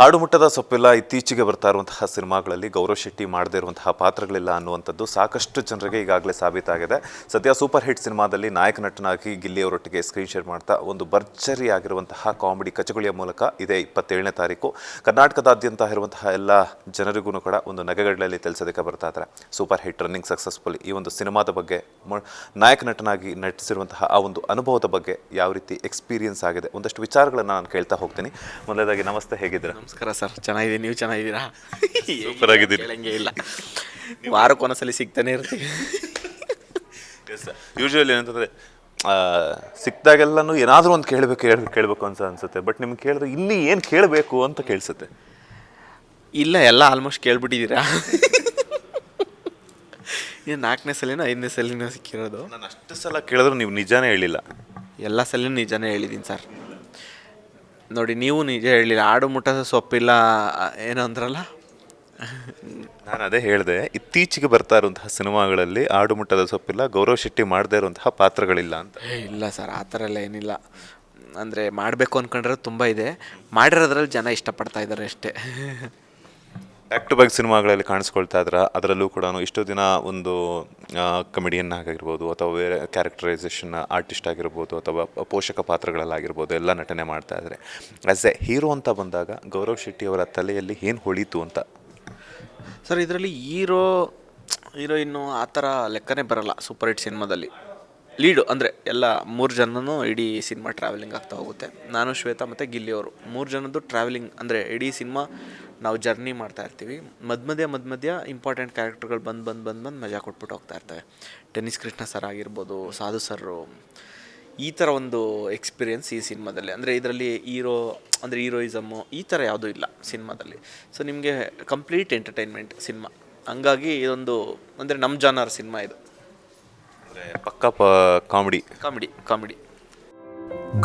ಆಡುಮುಟ್ಟದ ಸೊಪ್ಪಿಲ್ಲ ಇತ್ತೀಚೆಗೆ ಬರ್ತಾ ಇರುವಂತಹ ಸಿನಿಮಾಗಳಲ್ಲಿ ಗೌರವ್ ಶೆಟ್ಟಿ ಮಾಡದೇ ಇರುವಂತಹ ಪಾತ್ರಗಳಿಲ್ಲ ಅನ್ನುವಂಥದ್ದು ಸಾಕಷ್ಟು ಜನರಿಗೆ ಈಗಾಗಲೇ ಸಾಬೀತಾಗಿದೆ. ಸದ್ಯ ಸೂಪರ್ ಹಿಟ್ ಸಿನಿಮಾದಲ್ಲಿ ನಾಯಕ ನಟನಾಗಿ ಗಿಲ್ಲಿ ಅವರೊಟ್ಟಿಗೆ ಸ್ಕ್ರೀನ್ ಶೇರ್ ಮಾಡ್ತಾ ಒಂದು ಭರ್ಜರಿ ಆಗಿರುವಂತಹ ಕಾಮಿಡಿ ಕಚಗುಳಿಯ ಮೂಲಕ ಇದೇ 27ನೇ ತಾರೀಕು ಕರ್ನಾಟಕದಾದ್ಯಂತ ಇರುವಂತಹ ಎಲ್ಲ ಜನರಿಗೂ ಕೂಡ ಒಂದು ನಗೆಗಡಲಲ್ಲಿ ತಿಳಿಸೋದಕ್ಕೆ ಬರ್ತಾ ಇದ್ದಾರೆ. ಸೂಪರ್ ಹಿಟ್ ರನ್ನಿಂಗ್ ಸಕ್ಸಸ್ಫುಲ್ ಈ ಒಂದು ಸಿನಿಮಾದ ಬಗ್ಗೆ ನಾಯಕ ನಟನಾಗಿ ನಟಿಸಿರುವಂತಹ ಆ ಒಂದು ಅನುಭವದ ಬಗ್ಗೆ ಯಾವ ರೀತಿ ಎಕ್ಸ್ಪೀರಿಯನ್ಸ್ ಆಗಿದೆ ಒಂದಷ್ಟು ವಿಚಾರಗಳನ್ನು ನಾನು ಕೇಳ್ತಾ ಹೋಗ್ತೀನಿ. ಮೊದಲನೇದಾಗಿ ನಮಸ್ತೆ, ಹೇಗಿದ್ದೀರಾ? ನಮಸ್ಕಾರ ಸರ್, ಚೆನ್ನಾಗಿದ್ದೀನಿ. ನೀವು ಚೆನ್ನಾಗಿದ್ದೀರಾ? ಸೂಪರ್ ಆಗಿದ್ದೀನಿ. ಹೇಳಂಗೆ ಇಲ್ಲ, ವಾರಕ್ಕೊಂದ್ಸಲಿ ಸಿಗ್ತಾನೆ ಇರ್ತೀವಿ. ಯೂಶುವಲಿ ಏನಂತಂದರೆ ಸಿಕ್ಕಿದಾಗೆಲ್ಲನೂ ಏನಾದರೂ ಒಂದು ಕೇಳಬೇಕು ಅಂತ ಅನಿಸುತ್ತೆ. ಬಟ್ ನಿಮ್ಗೆ ಕೇಳಿದ್ರೆ ಇಲ್ಲಿ ಏನು ಕೇಳಬೇಕು ಅಂತ ಕೇಳಿಸುತ್ತೆ. ಇಲ್ಲ, ಎಲ್ಲ ಆಲ್ಮೋಸ್ಟ್ ಕೇಳ್ಬಿಟ್ಟಿದ್ದೀರಾ. ಇದು 4ನೇ ಸಲಿನೋ 5ನೇ ಸಲಿನೋ ಸಿಕ್ಕಿರೋದು. ನಾನು ಅಷ್ಟು ಸಲ ಕೇಳಿದ್ರು ನೀವು ನಿಜಾನೇ ಹೇಳಿಲ್ಲ. ಎಲ್ಲ ಸಲಿನೂ ನಿಜಾನೇ ಹೇಳಿದ್ದೀನಿ ಸರ್. ನೋಡಿ, ನೀವು ನಿಜ ಹೇಳಿಲ್ಲ. ಆಡು ಮುಟ್ಟದ ಸೊಪ್ಪಿಲ್ಲ ಏನೋ ಅಂದ್ರಲ್ಲ, ನಾನು ಅದೇ ಹೇಳಿದೆ. ಇತ್ತೀಚೆಗೆ ಬರ್ತಾ ಇರುವಂತಹ ಸಿನಿಮಾಗಳಲ್ಲಿ ಆಡುಮುಟ್ಟದ ಸೊಪ್ಪಿಲ್ಲ, ಗೌರವ್ ಶೆಟ್ಟಿ ಮಾಡದೇ ಇರುವಂತಹ ಪಾತ್ರಗಳಿಲ್ಲ ಅಂತ. ಇಲ್ಲ ಸರ್, ಆ ಥರ ಎಲ್ಲ ಏನಿಲ್ಲ. ಅಂದರೆ ಮಾಡಬೇಕು ಅಂದ್ಕೊಂಡ್ರೆ ತುಂಬ ಇದೆ, ಮಾಡಿರೋದ್ರಲ್ಲಿ ಜನ ಇಷ್ಟಪಡ್ತಾ ಇದ್ದಾರೆ ಅಷ್ಟೇ. ಬ್ಯಾಕ್ ಟು ಬ್ಯಾಕ್ ಸಿನಿಮಾಗಳಲ್ಲಿ ಕಾಣಿಸ್ಕೊಳ್ತಾ ಇದ್ರೆ ಅದರಲ್ಲೂ ಕೂಡ ಇಷ್ಟು ದಿನ ಒಂದು ಕಮಿಡಿಯನ್ ಆಗಿರ್ಬೋದು ಅಥವಾ ಬೇರೆ ಕ್ಯಾರೆಕ್ಟರೈಸೇಷನ್ ಆರ್ಟಿಸ್ಟ್ ಆಗಿರ್ಬೋದು ಅಥವಾ ಪೋಷಕ ಪಾತ್ರಗಳಲ್ಲಾಗಿರ್ಬೋದು ಎಲ್ಲ ನಟನೆ ಮಾಡ್ತಾ ಇದ್ದಾರೆ. ಆ್ಯಸ್ ಎ ಹೀರೋ ಅಂತ ಬಂದಾಗ ಗೌರವ್ ಶೆಟ್ಟಿ ಅವರ ತಲೆಯಲ್ಲಿ ಏನು ಹೊಳೀತು ಅಂತ? ಸರ್, ಇದರಲ್ಲಿ ಹೀರೋಯಿನ್ನು ಆ ಥರ ಲೆಕ್ಕನೇ ಬರಲ್ಲ. ಸೂಪರ್ ಹಿಟ್ ಸಿನಿಮಾದಲ್ಲಿ ಲೀಡು ಅಂದರೆ ಎಲ್ಲ 3 ಜನನೂ ಇಡೀ ಸಿನಿಮಾ ಟ್ರಾವೆಲಿಂಗ್ ಆಗ್ತಾ ಹೋಗುತ್ತೆ. ನಾನು, ಶ್ವೇತಾ ಮತ್ತು ಗಿಲ್ಲಿ ಅವರು 3 ಜನದ್ದು ಟ್ರಾವೆಲಿಂಗ್ ಅಂದರೆ ಇಡೀ ಸಿನಿಮಾ ನಾವು ಜರ್ನಿ ಮಾಡ್ತಾ ಇರ್ತೀವಿ. ಮಧ್ಯ ಇಂಪಾರ್ಟೆಂಟ್ ಕ್ಯಾರೆಕ್ಟರ್ಗಳು ಬಂದು ಮಜಾ ಕೊಟ್ಬಿಟ್ಟು ಹೋಗ್ತಾ ಇರ್ತವೆ. ಟೆನ್ನಿಸ್ ಕೃಷ್ಣ ಸರ್ ಆಗಿರ್ಬೋದು, ಸಾಧು ಸರ್ರು, ಈ ಥರ ಒಂದು ಎಕ್ಸ್ಪೀರಿಯೆನ್ಸ್ ಈ ಸಿನಿಮಾದಲ್ಲಿ. ಅಂದರೆ ಇದರಲ್ಲಿ ಹೀರೋಯಿಸಮ್ಮು ಈ ಥರ ಯಾವುದೂ ಇಲ್ಲ ಸಿನಿಮಾದಲ್ಲಿ. ಸೊ ನಿಮಗೆ ಕಂಪ್ಲೀಟ್ ಎಂಟರ್ಟೈನ್ಮೆಂಟ್ ಸಿನಿಮಾ. ಹಂಗಾಗಿ ಇದೊಂದು ಅಂದರೆ ನಮ್ಮ ಜಾನರ್ ಸಿನಿಮಾ ಇದು. ಪಕ್ಕಾ ಕಾಮಿಡಿ.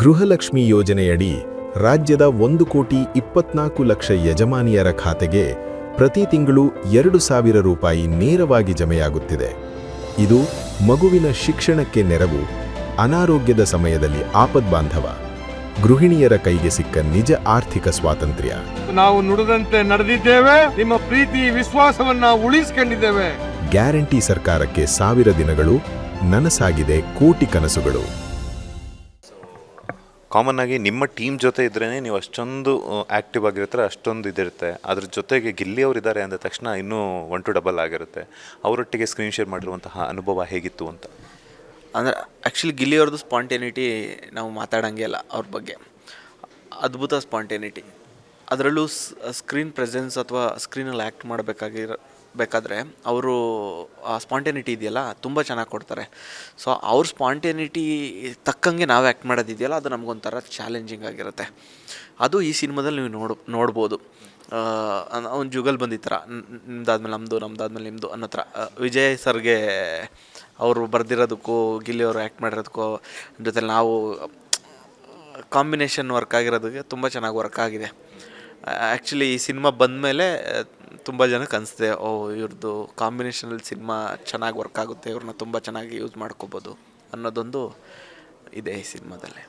ಗೃಹಲಕ್ಷ್ಮಿ ಯೋಜನೆಯಡಿ ರಾಜ್ಯದ 1,24,00,000 ಯಜಮಾನಿಯರ ಖಾತೆಗೆ ಪ್ರತಿ ತಿಂಗಳು 2,000 ರೂಪಾಯಿ ನೇರವಾಗಿ ಜಮೆಯಾಗುತ್ತಿದೆ. ಇದು ಮಗುವಿನ ಶಿಕ್ಷಣಕ್ಕೆ ನೆರವು, ಅನಾರೋಗ್ಯದ ಸಮಯದಲ್ಲಿ ಆಪದ್ಬಾಂಧವ, ಗೃಹಿಣಿಯರ ಕೈಗೆ ಸಿಕ್ಕ ನಿಜ ಆರ್ಥಿಕ ಸ್ವಾತಂತ್ರ್ಯ. ನಾವು ನುಡಿದಂತೆ ನಡೆದಿದ್ದೇವೆ, ನಿಮ್ಮ ಪ್ರೀತಿ ವಿಶ್ವಾಸವನ್ನ ಉಳಿಸಿಕೊಂಡಿದ್ದೇವೆ. ಗ್ಯಾರಂಟಿ ಸರ್ಕಾರಕ್ಕೆ 1000 ದಿನಗಳು, ನನಸಾಗಿದೆ ಕೋಟಿ ಕನಸುಗಳು. ಕಾಮನ್ ಆಗಿ ನಿಮ್ಮ ಟೀಮ್ ಜೊತೆ ಇದ್ರೇ ನೀವು ಅಷ್ಟೊಂದು ಆ್ಯಕ್ಟಿವ್ ಆಗಿರ್ತಾರೆ, ಅಷ್ಟೊಂದು ಇದಿರುತ್ತೆ. ಅದ್ರ ಜೊತೆಗೆ ಗಿಲ್ಲಿ ಅವರು ಇದ್ದಾರೆ ಅಂದ ತಕ್ಷಣ ಇನ್ನೂ 1 to ಡಬಲ್ ಆಗಿರುತ್ತೆ. ಅವರೊಟ್ಟಿಗೆ ಸ್ಕ್ರೀನ್ ಶೇರ್ ಮಾಡಿರುವಂತಹ ಅನುಭವ ಹೇಗಿತ್ತು ಅಂತ? ಅಂದರೆ ಆ್ಯಕ್ಚುಲಿ ಗಿಲ್ಲಿ ಅವ್ರದ್ದು ಸ್ಪಾಂಟೇನಿಟಿ ನಾವು ಮಾತಾಡೋಂಗೆ ಇಲ್ಲ. ಅವ್ರ ಬಗ್ಗೆ ಅದ್ಭುತ ಸ್ಪಾಂಟೇನಿಟಿ. ಅದರಲ್ಲೂ ಸ್ಕ್ರೀನ್ ಪ್ರೆಸೆನ್ಸ್ ಅಥವಾ ಸ್ಕ್ರೀನಲ್ಲಿ ಆ್ಯಕ್ಟ್ ಬೇಕಾದರೆ ಅವರು ಆ ಸ್ಪಾಂಟೇನಿಟಿ ಇದೆಯಲ್ಲ ತುಂಬ ಚೆನ್ನಾಗಿ ಕೊಡ್ತಾರೆ. ಸೊ ಅವ್ರ ಸ್ಪಾಂಟೇನಿಟಿ ತಕ್ಕಂಗೆ ನಾವು ಆ್ಯಕ್ಟ್ ಮಾಡೋದಿದೆಯಲ್ಲ, ಅದು ನಮಗೊಂಥರ ಚಾಲೆಂಜಿಂಗ್ ಆಗಿರುತ್ತೆ. ಅದು ಈ ಸಿನಿಮಾದಲ್ಲಿ ನೀವು ನೋಡ್ಬೋದು. ಒಂದು ಜುಗಲ್ ಬಂದಿತ್ತರ, ನಿಮ್ದಾದ್ಮೇಲೆ ನಮ್ದಾದ್ಮೇಲೆ ನಿಮ್ಮದು ಅನ್ನೋ ಥರ. ವಿಜಯ್ ಸರ್ಗೆ ಅವರು ಬರೆದಿರೋದಕ್ಕೂ ಗಿಲ್ಲಿ ಅವರು ಆ್ಯಕ್ಟ್ ಮಾಡಿರೋದಕ್ಕೂ ಜೊತೆಲಿ ನಾವು ಕಾಂಬಿನೇಷನ್ ವರ್ಕ್ ಆಗಿರೋದಕ್ಕೆ ತುಂಬ ಚೆನ್ನಾಗಿ ವರ್ಕ್ ಆಗಿದೆ. ಆ್ಯಕ್ಚುಲಿ ಈ ಸಿನಿಮಾ ಬಂದಮೇಲೆ ತುಂಬ ಜನಕ್ಕೆ ಅನಿಸ್ದೆ, ಇವ್ರದ್ದು ಕಾಂಬಿನೇಷನಲ್ಲಿ ಸಿನಿಮಾ ಚೆನ್ನಾಗಿ ವರ್ಕ್ ಆಗುತ್ತೆ, ಇವ್ರನ್ನ ತುಂಬ ಚೆನ್ನಾಗಿ ಯೂಸ್ ಮಾಡ್ಕೋಬೋದು ಅನ್ನೋದೊಂದು ಇದೆ ಈ ಸಿನಿಮಾದಲ್ಲಿ.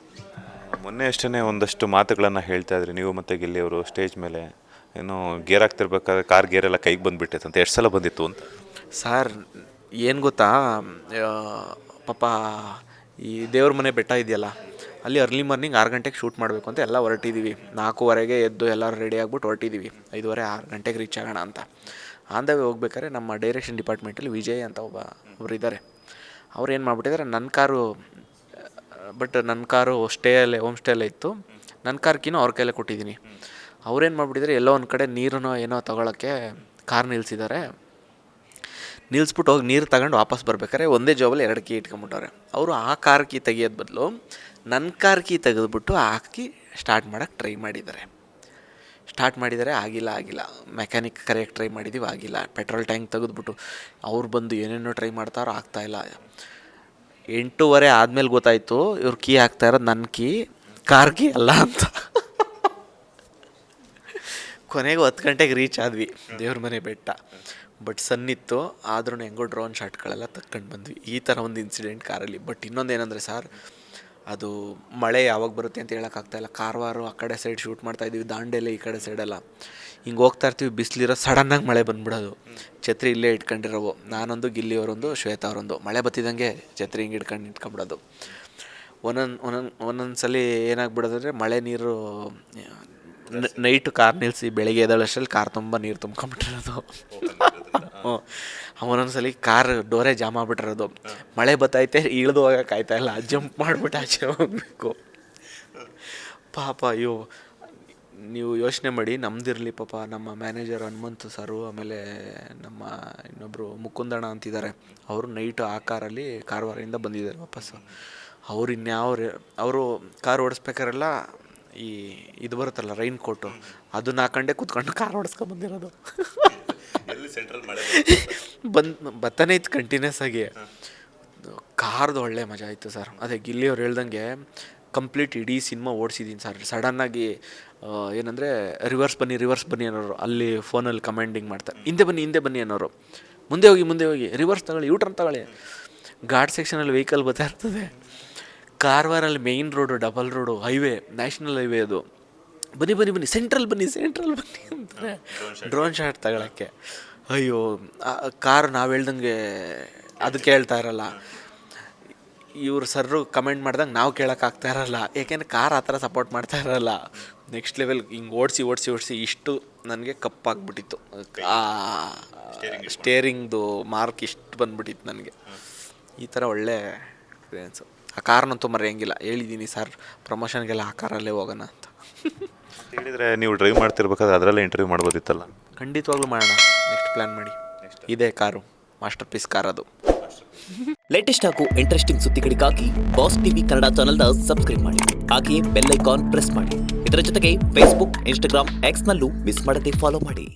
ಮೊನ್ನೆ ಅಷ್ಟೇ ಒಂದಷ್ಟು ಮಾತುಗಳನ್ನು ಹೇಳ್ತಾ ಇದ್ರಿ ನೀವು ಮತ್ತು ಗಿಲ್ಲಿ ಅವರು ಸ್ಟೇಜ್ ಮೇಲೆ. ಏನೋ ಗೇರ್ ಆಗ್ತಿರ್ಬೇಕಾದ್ರೆ ಕಾರ್ ಗೇರೆಲ್ಲ ಕೈಗೆ ಬಂದುಬಿಟ್ಟೈತೆ ಅಂತ. ಎಷ್ಟು ಸಲ ಬಂದಿತ್ತು ಅಂತ? ಸರ್, ಏನು ಗೊತ್ತಾ, ಪಾಪ ಈ ದೇವ್ರ ಮನೆ ಬೆಟ್ಟ ಇದೆಯಲ್ಲ, ಅಲ್ಲಿ ಅರ್ಲಿ ಮಾರ್ನಿಂಗ್ 6 ಗಂಟೆಗೆ ಶೂಟ್ ಮಾಡಬೇಕು ಅಂತ ಎಲ್ಲ ಹೊರಟಿದ್ದೀವಿ. 4:15 ಎದ್ದು ಎಲ್ಲರೂ ರೆಡಿ ಆಗ್ಬಿಟ್ಟು ಹೊರಟಿದ್ದೀವಿ. 5:30-6 ಗಂಟೆಗೆ ರೀಚ್ ಆಗೋಣ ಅಂತ. ಆನ್ ದ ವೇ ಹೋಗ್ಬೇಕಾದ್ರೆ ನಮ್ಮ ಡೈರೆಕ್ಷನ್ ಡಿಪಾರ್ಟ್ಮೆಂಟಲ್ಲಿ ವಿಜಯ್ ಅಂತ ಒಬ್ಬರು ಇದ್ದಾರೆ. ಅವ್ರು ಏನು ಮಾಡಿಬಿಟ್ಟಿದ್ದಾರೆ, ನನ್ನ ಕಾರು ಹೋಮ್ ಸ್ಟೇಯಲ್ಲೇ ಇತ್ತು. ನನ್ನ ಕಾರ್ಕಿನೂ ಅವ್ರ ಕೈಲೇ ಕೊಟ್ಟಿದ್ದೀನಿ. ಅವ್ರೇನು ಮಾಡಿಬಿಟ್ಟಿದ್ದಾರೆ, ಎಲ್ಲೋ ಒಂದು ಕಡೆ ನೀರನ್ನೋ ಏನೋ ತೊಗೊಳಕ್ಕೆ ಕಾರ್ ನಿಲ್ಲಿಸಿದ್ದಾರೆ. ನಿಲ್ಲಿಸ್ಬಿಟ್ಟು ಹೋಗಿ ನೀರು ತಗೊಂಡು ವಾಪಸ್ ಬರ್ಬೇಕಾದ್ರೆ ಒಂದೇ ಜಾಬಲ್ಲಿ 2 ಕೀ ಇಟ್ಕೊಂಬಿಟ್ಟವ್ರೆ. ಅವರು ಆ ಕಾರ್ ಕೀ ತೆಗಿಯೋದು ಬದಲು ನನ್ನ ಕಾರ್ ಕೀ ತೆಗೆದುಬಿಟ್ಟು ಹಾಕಿ ಸ್ಟಾರ್ಟ್ ಮಾಡೋಕ್ಕೆ ಟ್ರೈ ಮಾಡಿದ್ದಾರೆ. ಆಗಿಲ್ಲ. ಮೆಕ್ಯಾನಿಕ್ ಕರೆಕ್ಟ್ ಟ್ರೈ ಮಾಡಿದ್ದೀವಿ, ಆಗಿಲ್ಲ. ಪೆಟ್ರೋಲ್ ಟ್ಯಾಂಕ್ ತೆಗೆದುಬಿಟ್ಟು ಅವ್ರು ಬಂದು ಏನೇನೋ ಟ್ರೈ ಮಾಡ್ತಾರೋ ಆಗ್ತಾಯಿಲ್ಲ. 8:15 ಆದಮೇಲೆ ಗೊತ್ತಾಯಿತು ಇವ್ರು ಕೀ ಹಾಕ್ತಾ ಇರೋದು ನನ್ನ ಕಾರ್ ಕೀ ಅಲ್ಲ ಅಂತ. ಕೊನೆಗೆ 10 ಗಂಟೆಗೆ ರೀಚ್ ಆದ್ವಿ ದೇವ್ರ ಮನೆ ಬೆಟ್ಟ. ಬಟ್ ಸನ್ನಿತ್ತು, ಆದ್ರೂ ಹೆಂಗೋ ಡ್ರೋನ್ ಶಾಟ್ಗಳೆಲ್ಲ ತಕ್ಕೊಂಡು ಬಂದ್ವಿ. ಈ ಥರ ಒಂದು ಇನ್ಸಿಡೆಂಟ್ ಕಾರಲ್ಲಿ. ಬಟ್ ಇನ್ನೊಂದೇನೆಂದರೆ ಸರ್, ಅದು ಮಳೆ ಯಾವಾಗ ಬರುತ್ತೆ ಅಂತ ಹೇಳೋಕ್ಕಾಗ್ತಾಯಿಲ್ಲ. ಕಾರವಾರ ಆ ಕಡೆ ಸೈಡ್ ಶೂಟ್ ಮಾಡ್ತಾಯಿದ್ದೀವಿ, ದಾಂಡೇಲಿ ಈ ಕಡೆ ಸೈಡೆಲ್ಲ ಹಿಂಗೆ ಹೋಗ್ತಾ ಇರ್ತೀವಿ, ಬಿಸಿಲಿರೋ ಸಡನ್ನಾಗಿ ಮಳೆ ಬಂದ್ಬಿಡೋದು. ಛತ್ರಿ ಇಲ್ಲೇ ಇಟ್ಕೊಂಡಿರೋವು, ನಾನೊಂದು, ಗಿಲ್ಲಿಯವರೊಂದು, ಶ್ವೇತಾ ಅವರೊಂದು. ಮಳೆ ಬತ್ತಿದಂಗೆ ಛತ್ರಿ ಹಿಂಗೆ ಇಟ್ಕೊಂಡ್ಬಿಡೋದು. ಒಂದೊಂದು ಸಲ ಏನಾಗ್ಬಿಡೋದಂದರೆ ಮಳೆ ನೀರು ನೈಟು ಕಾರ್ ನಿಲ್ಲಿಸಿ ಬೆಳಗ್ಗೆ ಎದ್ದೇಳೋಷ್ಟರಲ್ಲಿ ಕಾರ್ ತುಂಬ ನೀರು ತುಂಬ್ಕೊಂಬಿಟ್ಟಿರೋದು. ಒಂದೊಂದ್ಸಲಿ ಕಾರ್ ಡೋರೇ ಜಾಮ್ ಆಗ್ಬಿಟ್ಟಿರೋದು. ಮಳೆ ಬತ್ತೈತೆ, ಇಳಿದು ಹೋಗೋಕೆ ಆಯ್ತಾಯಿಲ್ಲ, ಜಂಪ್ ಮಾಡಿಬಿಟ್ಟು ಆಚೆ ಹೋಗಬೇಕು. ಪಾಪ ಅಯ್ಯೋ, ನೀವು ಯೋಚನೆ ಮಾಡಿ, ನಮ್ದಿರಲಿ ಪಾಪ, ನಮ್ಮ ಮ್ಯಾನೇಜರ್ ಹನುಮಂತು ಸರು, ಆಮೇಲೆ ನಮ್ಮ ಇನ್ನೊಬ್ಬರು ಮುಕುಂದಣ್ಣ ಅಂತಿದ್ದಾರೆ, ಅವರು ನೈಟು ಆ ಕಾರಲ್ಲಿ ಕಾರವಾರದಿಂದ ಬಂದಿದ್ದಾರೆ ವಾಪಸ್ಸು. ಅವ್ರು ಅವರು ಕಾರ್ ಓಡಿಸ್ಬೇಕಾರೆಲ್ಲ ಇದು ಬರುತ್ತಲ್ಲ ರೈನ್ ಕೋಟು, ಅದನ್ನ ಹಾಕೊಂಡೆ ಕೂತ್ಕೊಂಡು ಕಾರ್ ಓಡಿಸ್ಕೊಂಬಂದಿರೋದು. ಬರ್ತಾನೆ ಇತ್ತು ಕಂಟಿನ್ಯೂಸ್ ಆಗಿ. ಕಾರ್ದು ಒಳ್ಳೆ ಮಜಾ ಇತ್ತು ಸರ್. ಅದೇ ಗಿಲ್ಲಿಯವ್ರು ಹೇಳ್ದಂಗೆ ಕಂಪ್ಲೀಟ್ ಇಡೀ ಸಿನಿಮಾ ಓಡಿಸಿದ್ದೀನಿ ಸರ್. ಸಡನ್ನಾಗಿ ಏನಂದರೆ ರಿವರ್ಸ್ ಬನ್ನಿ ಅನ್ನೋರು, ಅಲ್ಲಿ ಫೋನಲ್ಲಿ ಕಮೆಂಡಿಂಗ್ ಮಾಡ್ತಾರೆ, ಹಿಂದೆ ಬನ್ನಿ ಅನ್ನೋರು, ಮುಂದೆ ಹೋಗಿ ರಿವರ್ಸ್ ತಗೊಳ್ಳಿ, ಯೂಟರ್ನ್ ತಗೊಳ್ಳಿ. ಘಾಟ್ ಸೆಕ್ಷನಲ್ಲಿ ವೆಹಿಕಲ್ ಬರ್ತಾ ಇರ್ತದೆ. ಕಾರವಾರಲ್ಲಿ main road, double road, highway, national highway ಅದು. ಬನ್ನಿ ಸೆಂಟ್ರಲ್ ಬನ್ನಿ ಅಂತಾರೆ ಡ್ರೋನ್ ಶಾಟ್ ತಗೊಳಕ್ಕೆ. ಅಯ್ಯೋ, ಕಾರು ನಾವು ಹೇಳ್ದಂಗೆ ಅದು ಕೇಳ್ತಾ ಇರಲ್ಲ, ಇವ್ರು ಸರ್ರು ಕಮೆಂಟ್ ಮಾಡ್ದಂಗೆ ನಾವು ಕೇಳೋಕ್ಕಾಗ್ತಾ ಇರಲ್ಲ, ಯಾಕೆಂದರೆ ಕಾರ್ ಆ ಥರ ಸಪೋರ್ಟ್ ಮಾಡ್ತಾ ಇರಲ್ಲ. ನೆಕ್ಸ್ಟ್ ಲೆವೆಲ್ ಹಿಂಗೆ ಓಡಿಸಿ ಇಷ್ಟು ನನಗೆ ಕಪ್ಪಾಗ್ಬಿಟ್ಟಿತ್ತು. ಸ್ಟೇರಿಂಗ್ದು ಮಾರ್ಕ್ ಇಷ್ಟು ಬಂದ್ಬಿಟ್ಟಿತ್ತು ನನಗೆ. ಈ ಥರ ಒಳ್ಳೆ ಎಕ್ಸ್ಪೀರಿಯೆನ್ಸು. ಆ ಕಾರನ್ನಂತೂ ಮರೆಯೋಂಗಿಲ್ಲ. ಹೇಳಿದ್ದೀನಿ ಸರ್, ಪ್ರಮೋಷನ್ಗೆಲ್ಲ ಆ ಕಾರಲ್ಲೇ ಹೋಗೋಣ ಅಂತ ಹೇಳಿದರೆ. ನೀವು ಡ್ರೈವ್ ಮಾಡ್ತಿರ್ಬೇಕಾದ್ರೆ ಅದರಲ್ಲೇ ಇಂಟರ್ವ್ಯೂ ಮಾಡ್ಬೋದಿತ್ತಲ್ಲ? ಖಂಡಿತವಾಗ್ಲೂ ಮಾಡೋಣ, ನೆಕ್ಸ್ಟ್ ಪ್ಲ್ಯಾನ್ ಮಾಡಿ. ಇದೇ ಕಾರು ಮಾಸ್ಟರ್ ಪೀಸ್ ಕಾರ್ ಅದು. ಲೇಟೆಸ್ಟ್ ಹಾಗೂ ಇಂಟ್ರೆಸ್ಟಿಂಗ್ ಸುದ್ದಿಗಳಿಗಾಗಿ ಬಾಸ್ ಟಿವಿ ಕನ್ನಡ ಚಾನೆಲ್ನ ಸಬ್ಸ್ಕ್ರೈಬ್ ಮಾಡಿ. ಹಾಗೆಯೇ ಬೆಲ್ ಐಕಾನ್ ಪ್ರೆಸ್ ಮಾಡಿ. ಇದರ ಜೊತೆಗೆ ಫೇಸ್ಬುಕ್, ಇನ್ಸ್ಟಾಗ್ರಾಮ್, ಎಕ್ಸ್ನಲ್ಲೂ ಮಿಸ್ ಮಾಡದೆ ಫಾಲೋ ಮಾಡಿ.